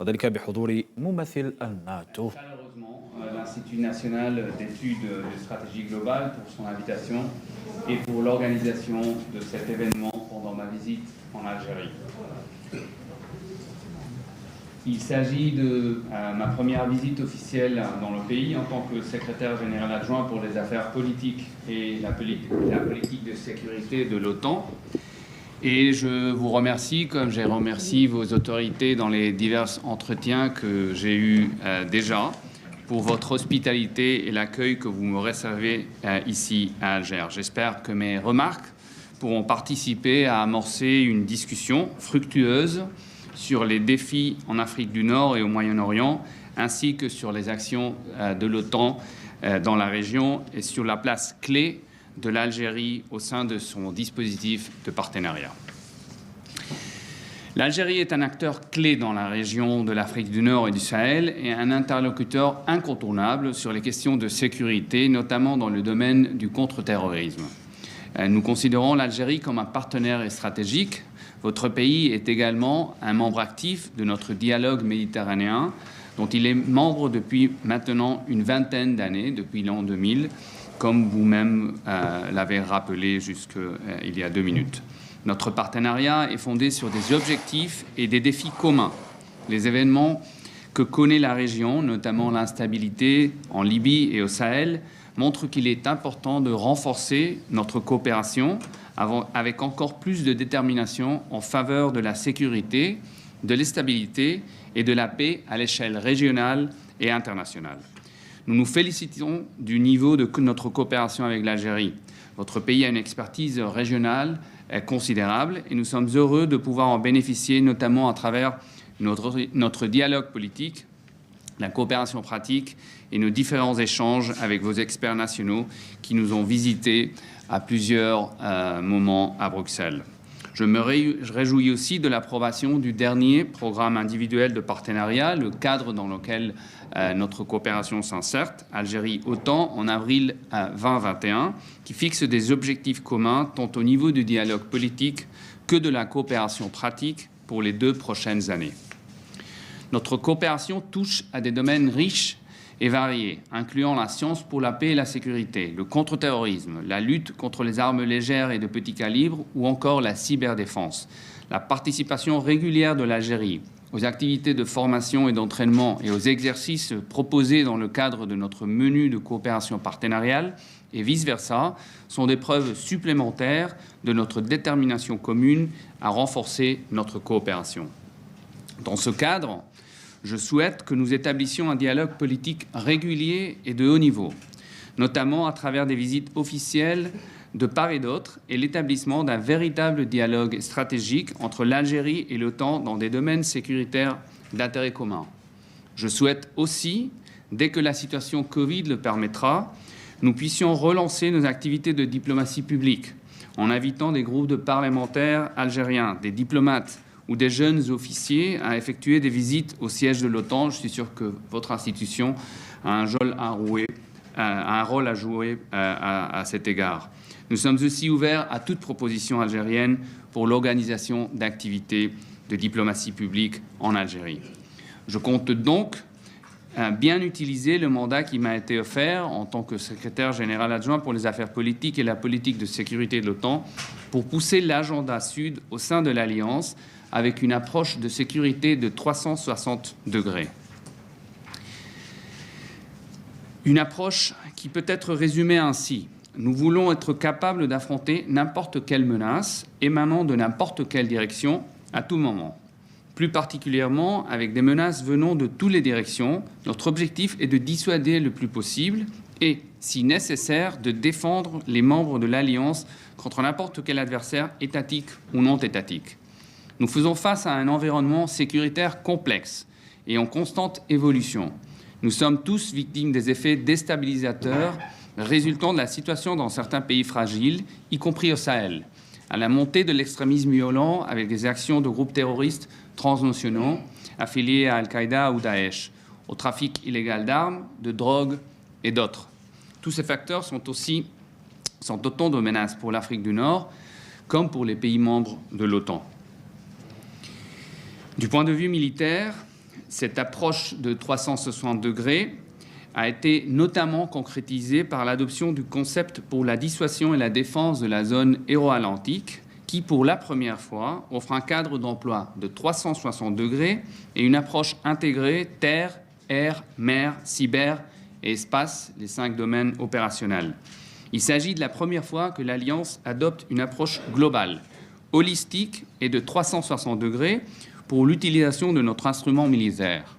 وذلك بحضور ممثل الناتو. Chaleureusement l'Institut national d'études de stratégie globale pour son invitation et pour l'organisation de cet événement pendant ma visite en Algérie. Il s'agit de ma première visite officielle dans le pays en tant que secrétaire général adjoint pour les affaires politiques et la politique de sécurité de l'OTAN. Et je vous remercie, comme j'ai remercié vos autorités dans les divers entretiens que j'ai eus déjà, pour votre hospitalité et l'accueil que vous me réservez ici à Alger. J'espère que mes remarques pourront participer à amorcer une discussion fructueuse sur les défis en Afrique du Nord et au Moyen-Orient, ainsi que sur les actions de l'OTAN dans la région et sur la place clé de l'Algérie au sein de son dispositif de partenariat. L'Algérie est un acteur clé dans la région de l'Afrique du Nord et du Sahel et un interlocuteur incontournable sur les questions de sécurité, notamment dans le domaine du contre-terrorisme. Nous considérons l'Algérie comme un partenaire stratégique. Votre pays est également un membre actif de notre dialogue méditerranéen, dont il est membre depuis maintenant une vingtaine d'années, depuis l'an 2000, comme vous-même l'avez rappelé jusqu'il y a 2 minutes. Notre partenariat est fondé sur des objectifs et des défis communs. Les événements que connaît la région, notamment l'instabilité en Libye et au Sahel, montrent qu'il est important de renforcer notre coopération avec encore plus de détermination en faveur de la sécurité, de la stabilité et de la paix à l'échelle régionale et internationale. Nous nous félicitons du niveau de notre coopération avec l'Algérie. Votre pays a une expertise régionale considérable et nous sommes heureux de pouvoir en bénéficier, notamment à travers notre dialogue politique, la coopération pratique et nos différents échanges avec vos experts nationaux qui nous ont visités à plusieurs moments à Bruxelles. Je me réjouis aussi de l'approbation du dernier programme individuel de partenariat, le cadre dans lequel notre coopération s'insère, Algérie-OTAN, en avril 2021, qui fixe des objectifs communs tant au niveau du dialogue politique que de la coopération pratique pour les 2 prochaines années. Notre coopération touche à des domaines riches et variés, incluant la science pour la paix et la sécurité, le contre-terrorisme, la lutte contre les armes légères et de petit calibre ou encore la cyberdéfense, la participation régulière de l'Algérie aux activités de formation et d'entraînement et aux exercices proposés dans le cadre de notre menu de coopération partenariale et vice-versa sont des preuves supplémentaires de notre détermination commune à renforcer notre coopération. Dans ce cadre, je souhaite que nous établissions un dialogue politique régulier et de haut niveau, notamment à travers des visites officielles de part et d'autre et l'établissement d'un véritable dialogue stratégique entre l'Algérie et l'OTAN dans des domaines sécuritaires d'intérêt commun. Je souhaite aussi, dès que la situation Covid le permettra, nous puissions relancer nos activités de diplomatie publique en invitant des groupes de parlementaires algériens, des diplomates ou des jeunes officiers à effectuer des visites au siège de l'OTAN. Je suis sûr que votre institution a un rôle à jouer à cet égard. Nous sommes aussi ouverts à toute proposition algérienne pour l'organisation d'activités de diplomatie publique en Algérie. Je compte donc bien utiliser le mandat qui m'a été offert en tant que secrétaire général adjoint pour les affaires politiques et la politique de sécurité de l'OTAN pour pousser l'agenda sud au sein de l'Alliance avec une approche de sécurité de 360 degrés. Une approche qui peut être résumée ainsi. Nous voulons être capables d'affronter n'importe quelle menace émanant de n'importe quelle direction à tout moment. Plus particulièrement avec des menaces venant de toutes les directions, notre objectif est de dissuader le plus possible et, si nécessaire, de défendre les membres de l'Alliance contre n'importe quel adversaire étatique ou non étatique. Nous faisons face à un environnement sécuritaire complexe et en constante évolution. Nous sommes tous victimes des effets déstabilisateurs résultant de la situation dans certains pays fragiles, y compris au Sahel, à la montée de l'extrémisme violent avec des actions de groupes terroristes transnationaux affiliés à Al-Qaïda ou Daesh, au trafic illégal d'armes, de drogue et d'autres. Tous ces facteurs sont autant de menaces pour l'Afrique du Nord comme pour les pays membres de l'OTAN. Du point de vue militaire, Cette approche de 360 degrés a été notamment concrétisée par l'adoption du concept pour la dissuasion et la défense de la zone euro-atlantique, qui, pour la première fois, offre un cadre d'emploi de 360 degrés et une approche intégrée terre, air, mer, cyber et espace, les 5 domaines opérationnels. Il s'agit de la première fois que l'Alliance adopte une approche globale, holistique et de 360 degrés pour l'utilisation de notre instrument militaire.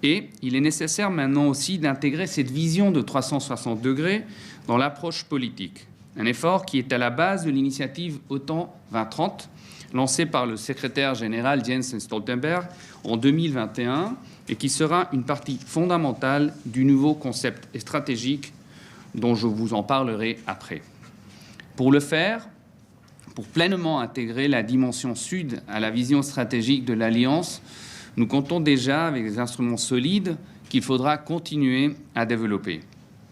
Et il est nécessaire maintenant aussi d'intégrer cette vision de 360 degrés dans l'approche politique. Un effort qui est à la base de l'initiative OTAN 2030, lancée par le secrétaire général Jens Stoltenberg en 2021 et qui sera une partie fondamentale du nouveau concept stratégique dont je vous en parlerai après. Pour le faire, pour pleinement intégrer la dimension sud à la vision stratégique de l'Alliance, nous comptons déjà avec des instruments solides qu'il faudra continuer à développer.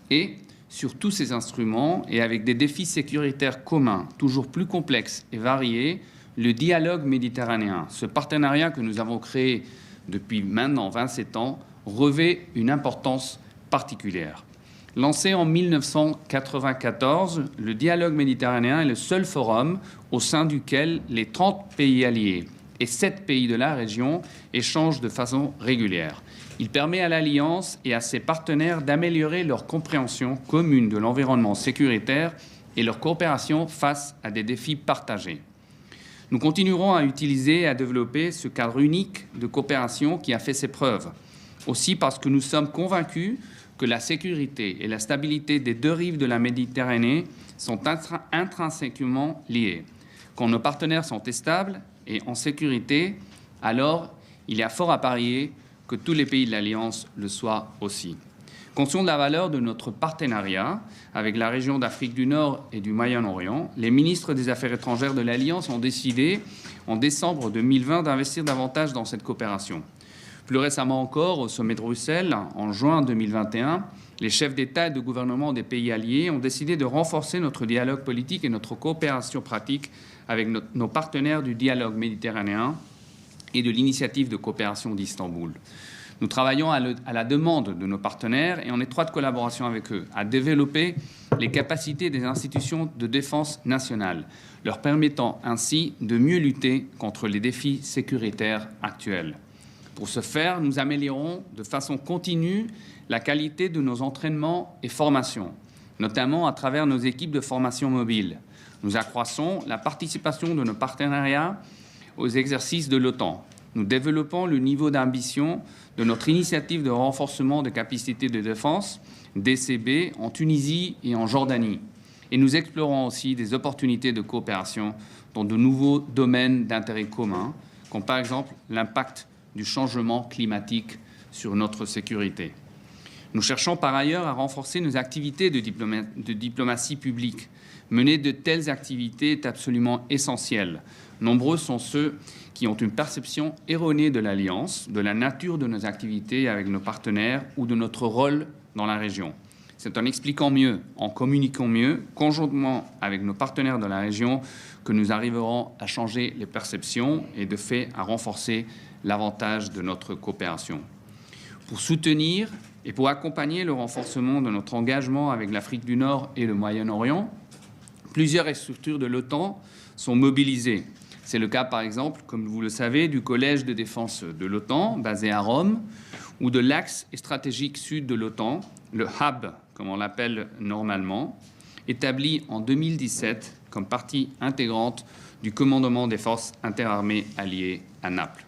Et sur tous ces instruments, et avec des défis sécuritaires communs, toujours plus complexes et variés, le dialogue méditerranéen, ce partenariat que nous avons créé depuis maintenant 27 ans, revêt une importance particulière. Lancé en 1994, le dialogue méditerranéen est le seul forum au sein duquel les 30 pays alliés et 7 pays de la région échangent de façon régulière. Il permet à l'Alliance et à ses partenaires d'améliorer leur compréhension commune de l'environnement sécuritaire et leur coopération face à des défis partagés. Nous continuerons à utiliser et à développer ce cadre unique de coopération qui a fait ses preuves. Aussi parce que nous sommes convaincus que la sécurité et la stabilité des 2 rives de la Méditerranée sont intrinsèquement liées. Quand nos partenaires sont stables et en sécurité, alors il y a fort à parier que tous les pays de l'Alliance le soient aussi. Conscients de la valeur de notre partenariat avec la région d'Afrique du Nord et du Moyen-Orient, les ministres des Affaires étrangères de l'Alliance ont décidé, en décembre 2020, d'investir davantage dans cette coopération. Plus récemment encore, au sommet de Bruxelles, en juin 2021, les chefs d'État et de gouvernement des pays alliés ont décidé de renforcer notre dialogue politique et notre coopération pratique avec nos partenaires du dialogue méditerranéen et de l'initiative de coopération d'Istanbul. Nous travaillons à la demande de nos partenaires et en étroite collaboration avec eux à développer les capacités des institutions de défense nationale, leur permettant ainsi de mieux lutter contre les défis sécuritaires actuels. Pour ce faire, nous améliorons de façon continue la qualité de nos entraînements et formations, notamment à travers nos équipes de formation mobile. Nous accroissons la participation de nos partenariats aux exercices de l'OTAN. Nous développons le niveau d'ambition de notre initiative de renforcement des capacités de défense, DCB, en Tunisie et en Jordanie. Et nous explorons aussi des opportunités de coopération dans de nouveaux domaines d'intérêt commun, comme par exemple l'impact du changement climatique sur notre sécurité. Nous cherchons par ailleurs à renforcer nos activités de diplomatie publique. Mener de telles activités est absolument essentiel. Nombreux sont ceux qui ont une perception erronée de l'Alliance, de la nature de nos activités avec nos partenaires ou de notre rôle dans la région. C'est en expliquant mieux, en communiquant mieux, conjointement avec nos partenaires de la région, que nous arriverons à changer les perceptions et de fait à renforcer l'avantage de notre coopération. Pour soutenir et pour accompagner le renforcement de notre engagement avec l'Afrique du Nord et le Moyen-Orient, plusieurs structures de l'OTAN sont mobilisées. C'est le cas, par exemple, comme vous le savez, du Collège de défense de l'OTAN, basé à Rome, ou de l'axe stratégique sud de l'OTAN, le HAB, comme on l'appelle normalement, établi en 2017 comme partie intégrante du commandement des forces interarmées alliées à Naples.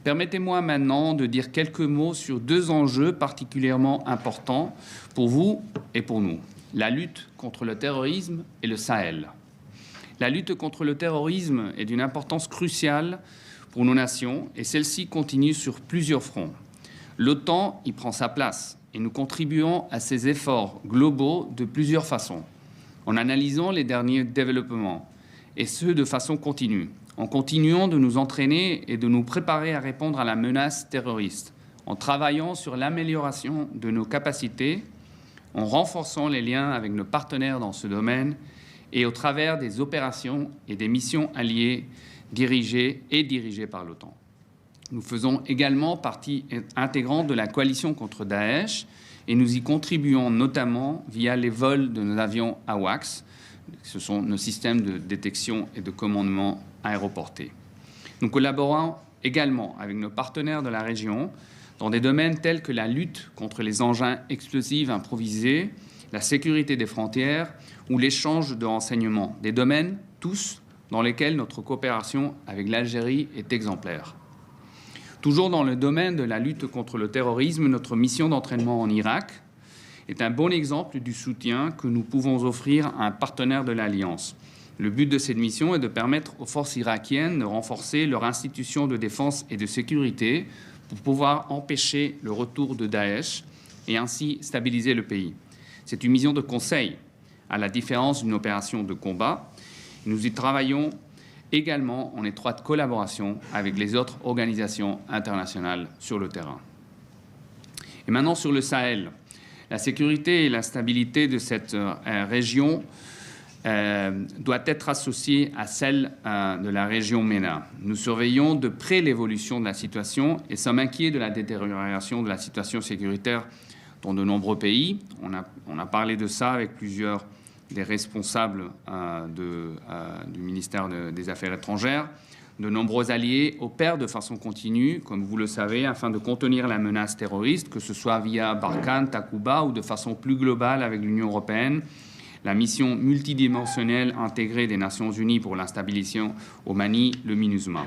Permettez-moi maintenant de dire quelques mots sur 2 enjeux particulièrement importants pour vous et pour nous. La lutte contre le terrorisme et le Sahel. La lutte contre le terrorisme est d'une importance cruciale pour nos nations et celle-ci continue sur plusieurs fronts. L'OTAN y prend sa place et nous contribuons à ces efforts globaux de plusieurs façons, en analysant les derniers développements, et ce de façon continue, en continuant de nous entraîner et de nous préparer à répondre à la menace terroriste, en travaillant sur l'amélioration de nos capacités, en renforçant les liens avec nos partenaires dans ce domaine et au travers des opérations et des missions alliées dirigées par l'OTAN. Nous faisons également partie intégrante de la coalition contre Daesh et nous y contribuons notamment via les vols de nos avions AWACS. Ce sont nos systèmes de détection et de commandement aéroportés. Nous collaborons également avec nos partenaires de la région dans des domaines tels que la lutte contre les engins explosifs improvisés, la sécurité des frontières ou l'échange de renseignements, des domaines tous dans lesquels notre coopération avec l'Algérie est exemplaire. Toujours dans le domaine de la lutte contre le terrorisme, notre mission d'entraînement en Irak est un bon exemple du soutien que nous pouvons offrir à un partenaire de l'Alliance. Le but de cette mission est de permettre aux forces irakiennes de renforcer leurs institutions de défense et de sécurité pour pouvoir empêcher le retour de Daesh et ainsi stabiliser le pays. C'est une mission de conseil, à la différence d'une opération de combat. Nous y travaillons également en étroite collaboration avec les autres organisations internationales sur le terrain. Et maintenant sur le Sahel. La sécurité et la stabilité de cette région doit être associée à celle de la région MENA. Nous surveillons de près l'évolution de la situation et sommes inquiets de la détérioration de la situation sécuritaire dans de nombreux pays. On a parlé de ça avec plusieurs des responsables du ministère des Affaires étrangères. De nombreux alliés opèrent de façon continue, comme vous le savez, afin de contenir la menace terroriste, que ce soit via Barkhane, Takuba ou de façon plus globale avec l'Union européenne. La mission multidimensionnelle intégrée des Nations Unies pour la stabilisation au Mali, le MINUSMA.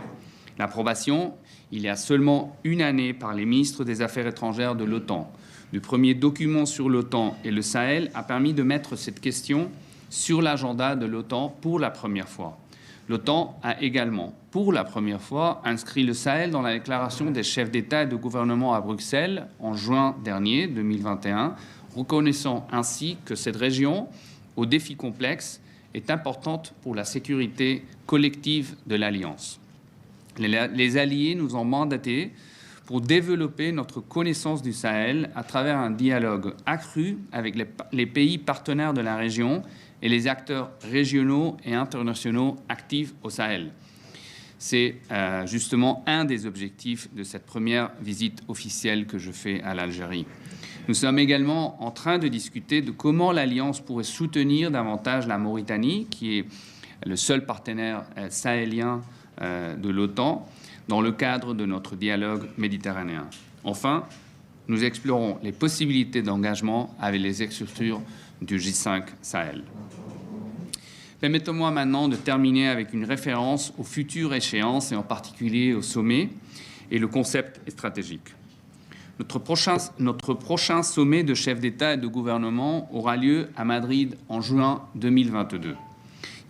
L'approbation, il y a seulement une année, par les ministres des Affaires étrangères de l'OTAN, du premier document sur l'OTAN et le Sahel a permis de mettre cette question sur l'agenda de l'OTAN pour la première fois. L'OTAN a également, pour la première fois, inscrit le Sahel dans la déclaration des chefs d'État et de gouvernement à Bruxelles en juin dernier, 2021, reconnaissant ainsi que cette région, aux défis complexes, est importante pour la sécurité collective de l'Alliance. Les alliés nous ont mandatés pour développer notre connaissance du Sahel à travers un dialogue accru avec les pays partenaires de la région et les acteurs régionaux et internationaux actifs au Sahel. C'est justement un des objectifs de cette première visite officielle que je fais à l'Algérie. Nous sommes également en train de discuter de comment l'Alliance pourrait soutenir davantage la Mauritanie, qui est le seul partenaire sahélien de l'OTAN, dans le cadre de notre dialogue méditerranéen. Enfin, nous explorons les possibilités d'engagement avec les structures du J5 Sahel. Permettez-moi maintenant de terminer avec une référence aux futures échéances, et en particulier au sommet, et le concept stratégique. Notre prochain sommet de chefs d'État et de gouvernement aura lieu à Madrid en juin 2022.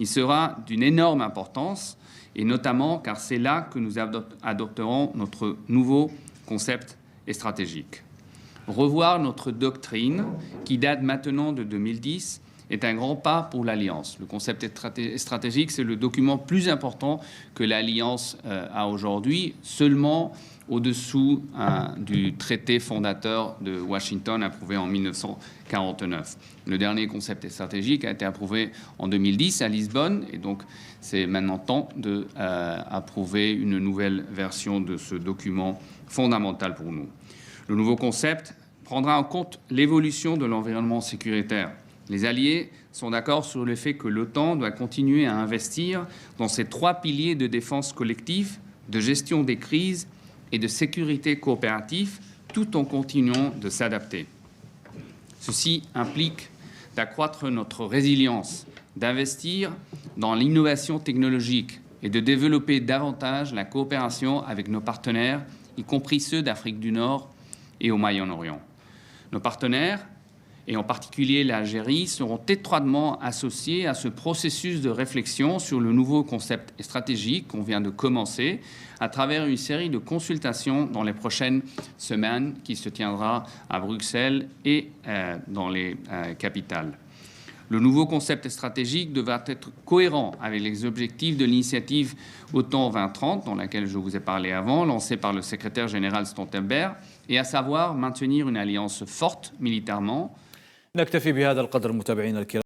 Il sera d'une énorme importance, et notamment car c'est là que nous adopterons notre nouveau concept stratégique. Revoir notre doctrine, qui date maintenant de 2010, est un grand pas pour l'Alliance. Le concept stratégique, c'est le document plus important que l'Alliance a aujourd'hui, seulement au-dessous du traité fondateur de Washington approuvé en 1949. Le dernier concept stratégique a été approuvé en 2010 à Lisbonne et donc c'est maintenant temps d'approuver une nouvelle version de ce document fondamental pour nous. Le nouveau concept prendra en compte l'évolution de l'environnement sécuritaire. Les alliés sont d'accord sur le fait que l'OTAN doit continuer à investir dans ces trois piliers de défense collective, de gestion des crises et de sécurité coopérative, tout en continuant de s'adapter. Ceci implique d'accroître notre résilience, d'investir dans l'innovation technologique et de développer davantage la coopération avec nos partenaires, y compris ceux d'Afrique du Nord et au Moyen-Orient. Nos partenaires, et en particulier l'Algérie, seront étroitement associés à ce processus de réflexion sur le nouveau concept stratégique qu'on vient de commencer à travers une série de consultations dans les prochaines semaines qui se tiendra à Bruxelles et dans les capitales. Le nouveau concept stratégique devra être cohérent avec les objectifs de l'initiative OTAN 2030, dans laquelle je vous ai parlé avant, lancée par le secrétaire général Stoltenberg, et à savoir maintenir une alliance forte militairement. نكتفي بهذا القدر متابعينا الكرام.